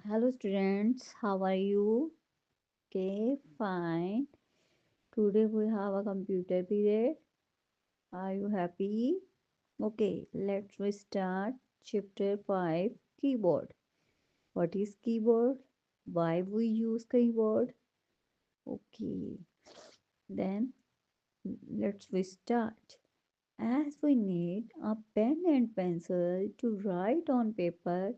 Hello students, how are you? Okay, fine. Today we have a computer period. Are you happy? Okay, let's we start chapter 5 keyboard. What is keyboard? Why we use keyboard? Okay, then let's we start. As we need a pen and pencil to write on paper,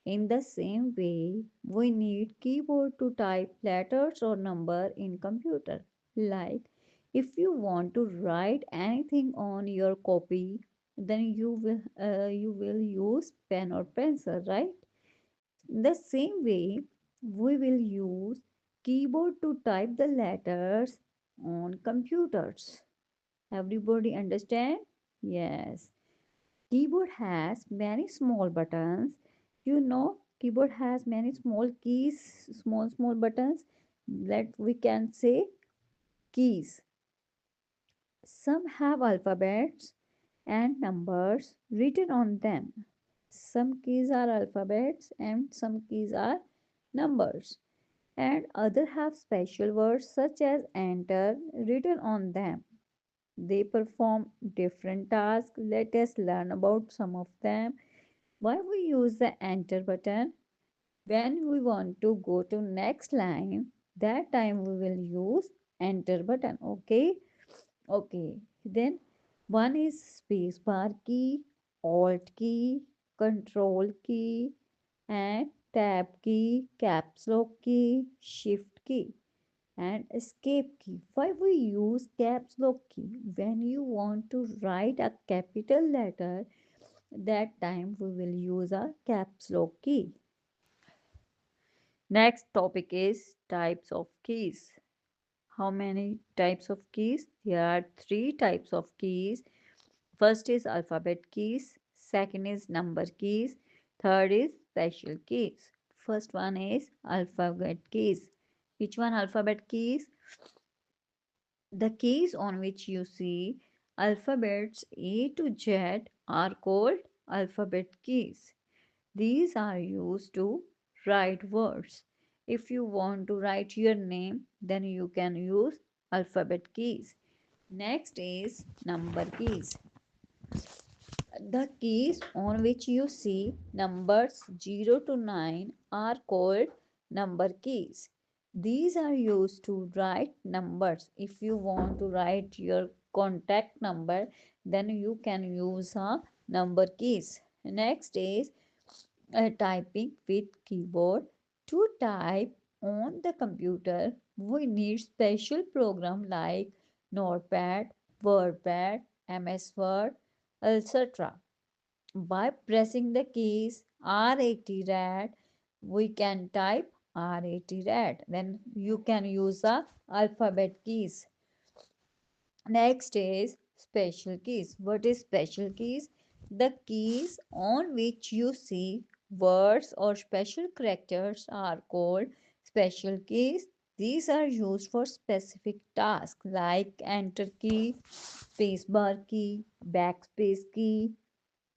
in the same way, we need keyboard to type letters or number in computer. Like if you want to write anything on your copy, then you will use pen or pencil, right? The same way, we will use keyboard to type the letters on computers. Everybody understand? Yes. Keyboard has many small buttons. Keyboard has many small keys, small buttons that we can say keys. Some have alphabets and numbers written on them. Some keys are alphabets and some keys are numbers. And other have special words such as enter written on them. They perform different tasks. Let us learn about some of them. Why we use the enter button? When we want to go to next line, that time we will use enter button. Okay. Okay. Then one is space bar key, alt key, control key, and tab key, caps lock key, shift key, and escape key. Why we use caps lock key? When you want to write a capital letter, that time we will use a caps lock key. Next topic is types of keys. How many types of keys? There are three types of keys. First is alphabet keys, second is number keys, third is special keys. First one is alphabet keys. Which one alphabet keys? The keys on which you see alphabets A to Z are called alphabet keys. These are used to write words. If you want to write your name, then you can use alphabet keys. Next is number keys. The keys on which you see numbers 0 to 9 are called number keys. These are used to write numbers. If you want to write your contact number, then you can use a number keys. Next is typing with keyboard. To type on the computer, we need special program like Notepad, WordPad, MS Word, etc. By pressing the keys R80 red, we can type R80 red. Then you can use the alphabet keys. Next is special keys. What is special keys? The keys on which you see words or special characters are called special keys. These are used for specific tasks like enter key, spacebar key, backspace key,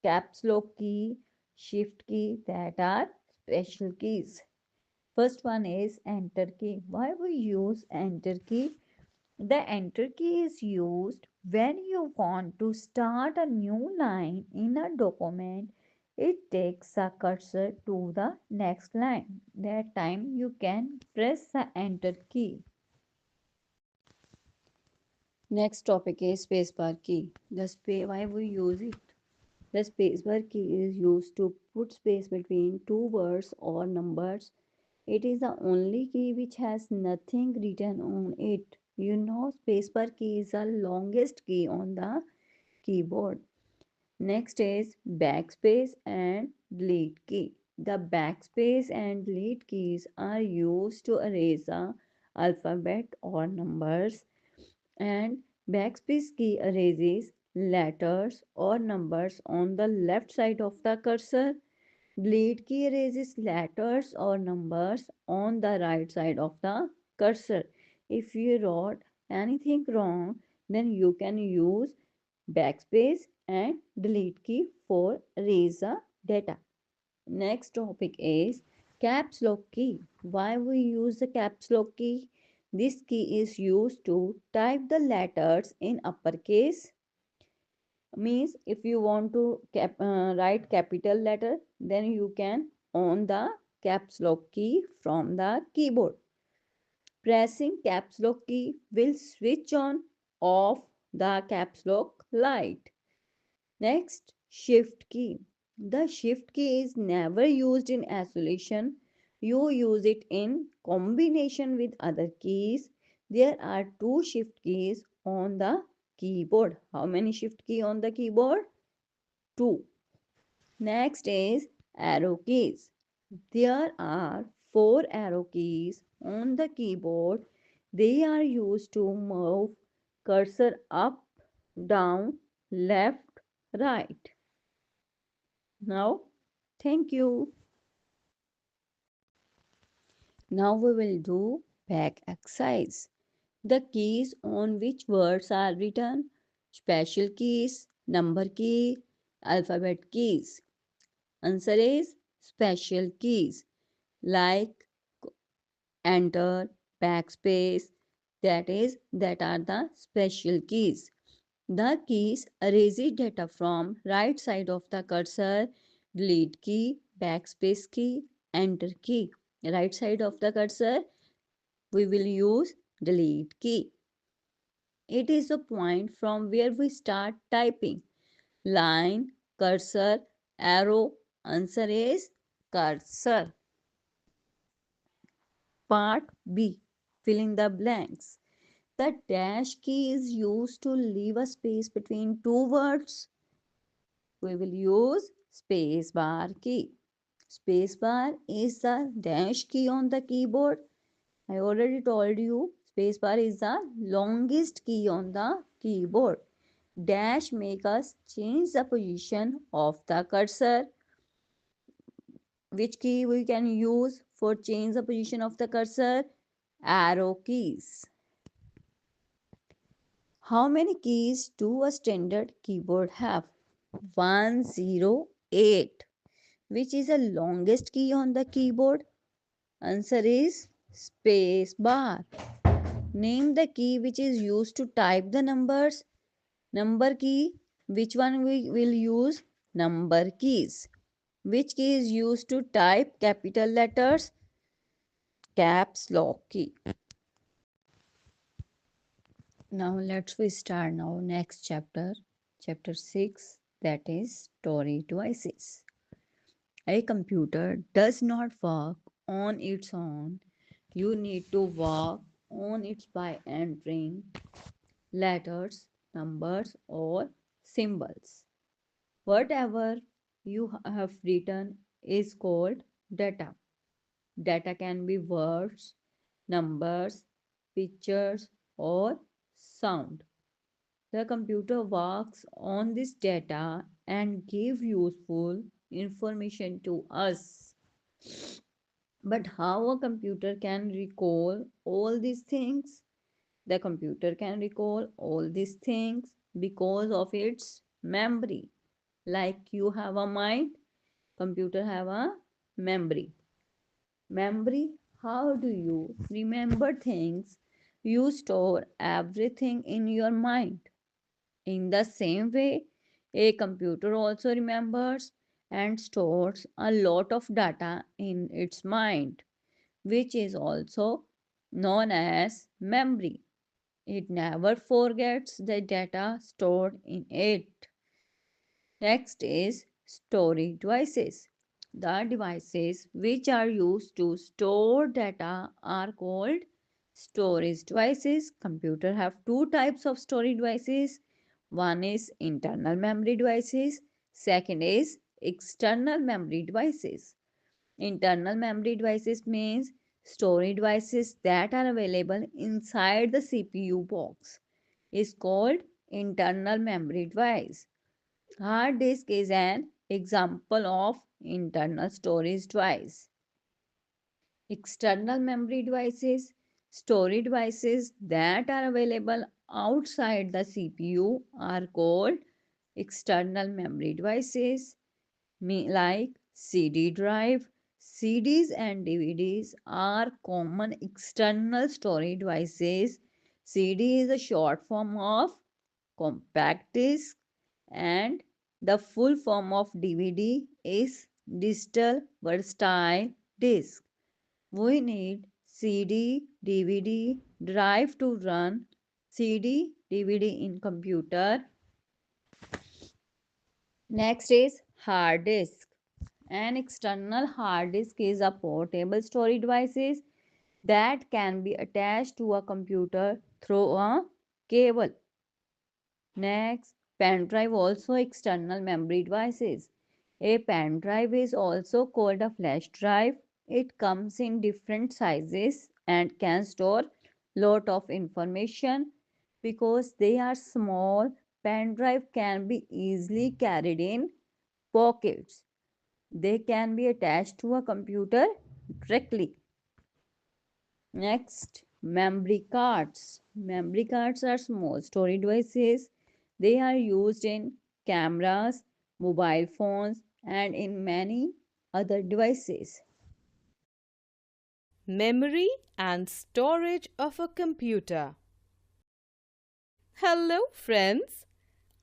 caps lock key, shift key, that are special keys. First one is enter key. Why we use enter key? The enter key is used when you want to start a new line in a document. It takes a cursor to the next line. That time you can press the enter key. Next topic is spacebar key. Why we use it? The spacebar key is used to put space between two words or numbers. It is the only key which has nothing written on it. Spacebar key is the longest key on the keyboard. Next is backspace and delete key. The backspace and delete keys are used to erase the alphabet or numbers, and backspace key erases letters or numbers on the left side of the cursor. Delete key erases letters or numbers on the right side of the cursor. If you wrote anything wrong, then you can use backspace and delete key for erase the data. Next topic is Caps lock key. Why we use the caps lock key? This key is used to type the letters in uppercase. Means if you want to write capital letter, then you can on the caps lock key from the keyboard. Pressing caps lock key will switch on off the caps lock light. Next, shift key. The shift key is never used in isolation. You use it in combination with other keys. There are two shift keys on the keyboard. How many shift key on the keyboard? Two. Next is arrow keys. There are four arrow keys on the keyboard. They are used to move cursor up, down, left, right. Now, thank you. Now we will do back exercise. The keys on which words are written, special keys, number key, alphabet keys. Answer is special keys like enter, backspace, that are the special keys. The keys erase data from right side of the cursor, delete key, backspace key, enter key. Right side of the cursor, we will use delete key. It is the point from where we start typing. Line, cursor, arrow. Answer is cursor. Part B. Fill in the blanks. The dash key is used to leave a space between two words. We will use space bar key. Space bar is the dash key on the keyboard. I already told you space bar is the longest key on the keyboard. Dash make us change the position of the cursor. Which key we can use for change the position of the cursor? Arrow keys. How many keys do a standard keyboard have? 108. Which is the longest key on the keyboard? Answer is space bar. Name the key which is used to type the numbers. Number key. Which one we will use? Number keys. Which key is used to type capital letters? Caps lock key. Now let's we start now next chapter. Chapter 6, that is storage devices. A computer does not work on its own. You need to work on it by entering letters, numbers, or symbols. Whatever you have written is called data. Data can be words, numbers, pictures, or sound. The computer works on this data and give useful information to us. But how a computer can recall all these things? The computer can recall all these things because of its memory. Like you have a mind, computer have a memory. Memory, how do you remember things? You store everything in your mind. In the same way, a computer also remembers and stores a lot of data in its mind, which is also known as memory. It never forgets the data stored in it. Next is storage devices. The devices which are used to store data are called storage devices. Computer have two types of storage devices. One is internal memory devices. Second is external memory devices. Internal memory devices means storage devices that are available inside the CPU box is called internal memory device. Hard disk is an example of internal storage device. External memory devices, storage devices that are available outside the CPU are called external memory devices like CD drive, CDs and DVDs are common external storage devices. CD is a short form of compact disc, and the full form of DVD is digital versatile disc. We need CD, DVD drive to run CD, DVD in computer. Next is hard disk. An external hard disk is a portable storage device that can be attached to a computer through a cable. Next, pen drive, also external memory devices. A pen drive is also called a flash drive. It comes in different sizes and can store lot of information. Because they are small, pen drive can be easily carried in pockets. They can be attached to a computer directly. Next, memory cards. Memory cards are small storage devices. They are used in cameras, mobile phones, and in many other devices. Memory and storage of a computer. Hello, friends.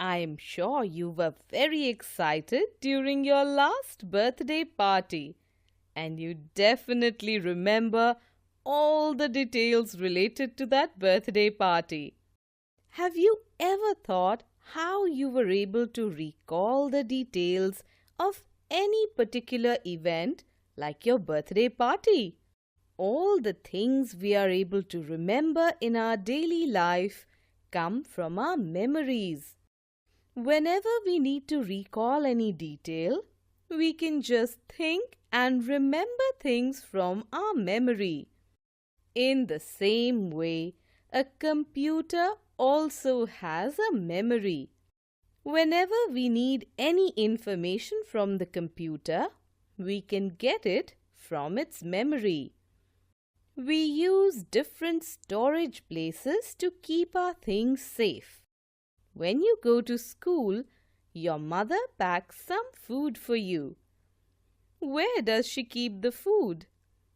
I am sure you were very excited during your last birthday party, and you definitely remember all the details related to that birthday party. Have you ever thought how you were able to recall the details of any particular event like your birthday party? All the things we are able to remember in our daily life come from our memories. Whenever we need to recall any detail, we can just think and remember things from our memory. In the same way, a computer also has a memory. Whenever we need any information from the computer, we can get it from its memory. We use different storage places to keep our things safe. When you go to school, your mother packs some food for you. Where does she keep the food?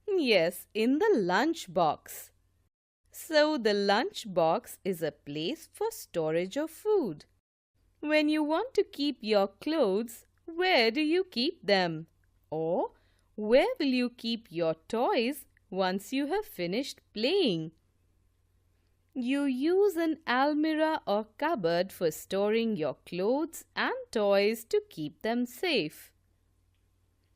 Yes, in the lunch box. So the lunch box is a place for storage of food. When you want to keep your clothes, where do you keep them? Or where will you keep your toys once you have finished playing? You use an almirah or cupboard for storing your clothes and toys to keep them safe.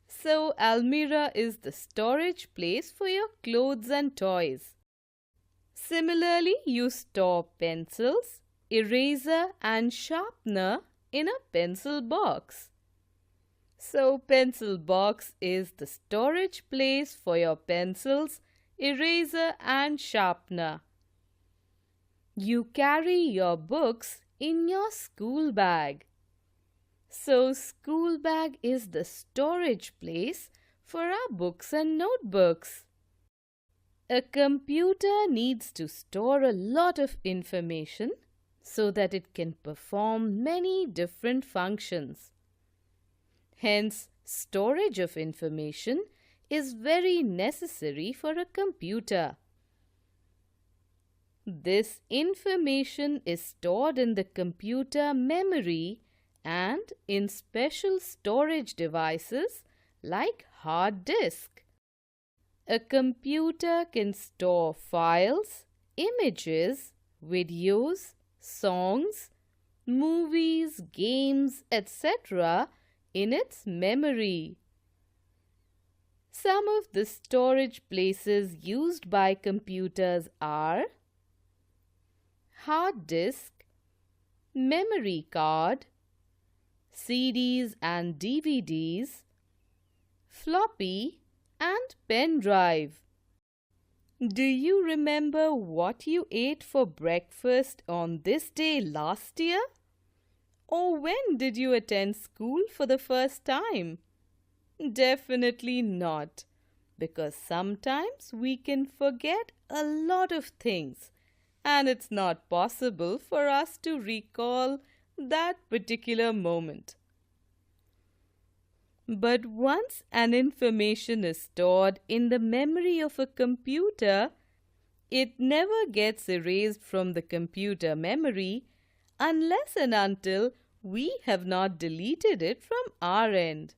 So, almirah is the storage place for your clothes and toys. Similarly, you store pencils, eraser and sharpener in a pencil box. So, pencil box is the storage place for your pencils, eraser and sharpener. You carry your books in your school bag. So, school bag is the storage place for our books and notebooks. A computer needs to store a lot of information so that it can perform many different functions. Hence, storage of information is very necessary for a computer. This information is stored in the computer memory and in special storage devices like hard disk. A computer can store files, images, videos, songs, movies, games, etc. in its memory. Some of the storage places used by computers are hard disk, memory card, CDs and DVDs, floppy, and pen drive. Do you remember what you ate for breakfast on this day last year? Or when did you attend school for the first time? Definitely not, because sometimes we can forget a lot of things, and it's not possible for us to recall that particular moment. But once an information is stored in the memory of a computer, it never gets erased from the computer memory unless and until we have not deleted it from our end.